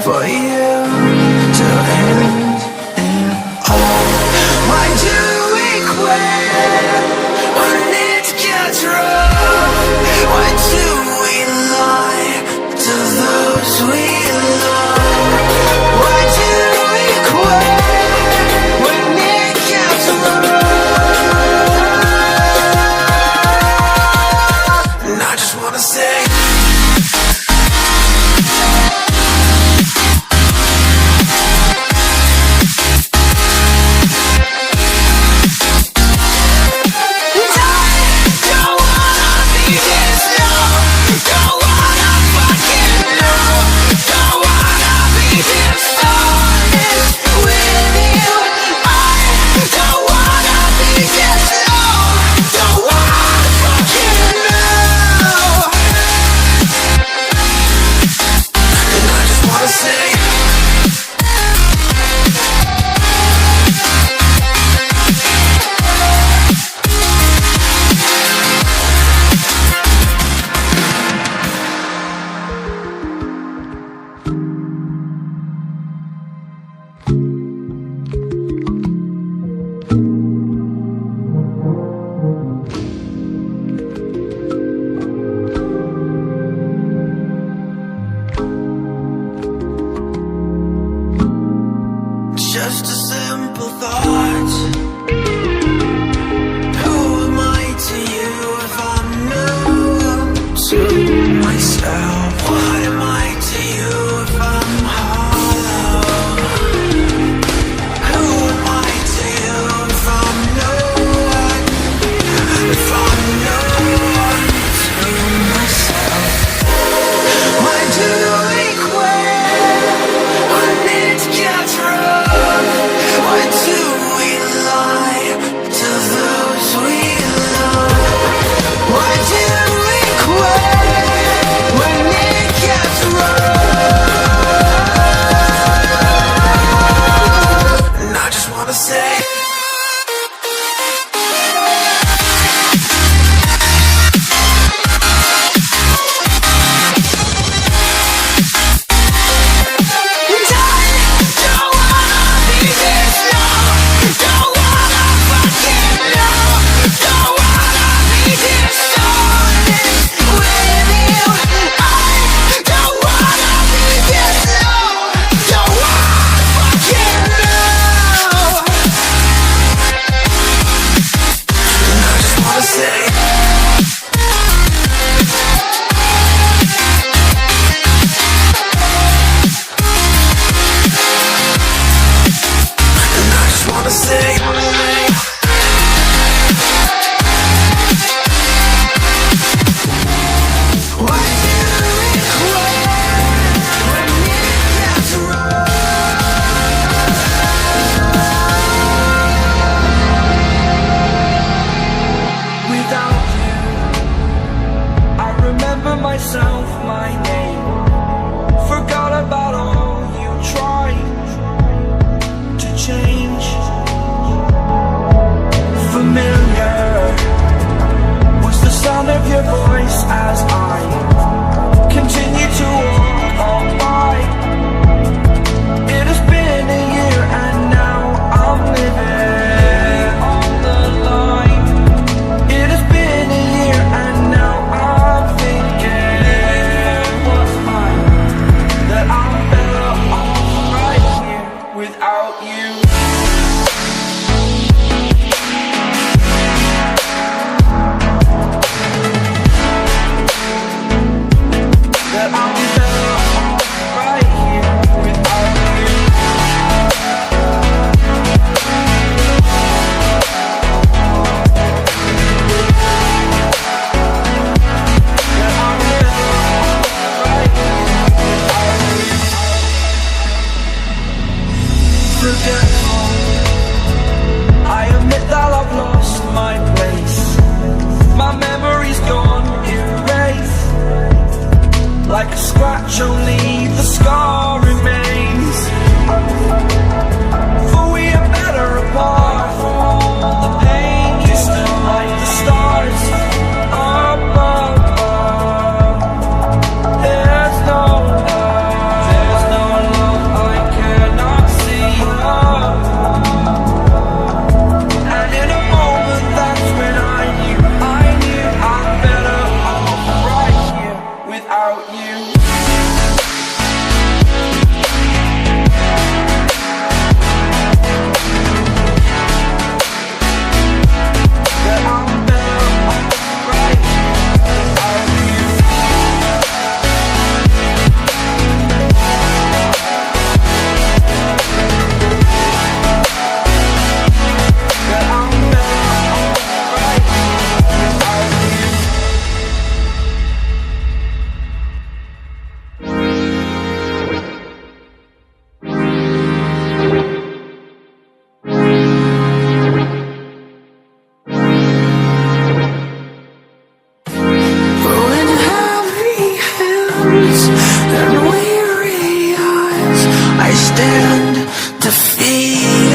for you to end it all. Why do we quit when it gets rough? Why do we lie to those we love? Why do we quit when it gets rough? And I just wanna say just a simple thought. Who am I to you if I'm new to myself? What am I to you if I'm hollow? Who am I to you if I'm no one? If I'm no one to myself? Why do we quit when it gets rough? Why do we lie to those we love? Why do we quit when it gets rough? And I just wanna say myself, my name. Forgot about all you tried to change. Familiar was the sound of your voice as I continue to walk on by. It has been a year and now I'm living on the line. It has been a year and now I'm thinking that I'm better off right here without you. That I'm better off right here without you. That I'm better off right here without you. Forgetful, I admit that I've lost my place. My memory's gone erased. Like a scratch, only the scar remains. For we are better apart from all the pain. Distant like the stars above. There's no love. There's no love. words and weary eyes. I stand defeated.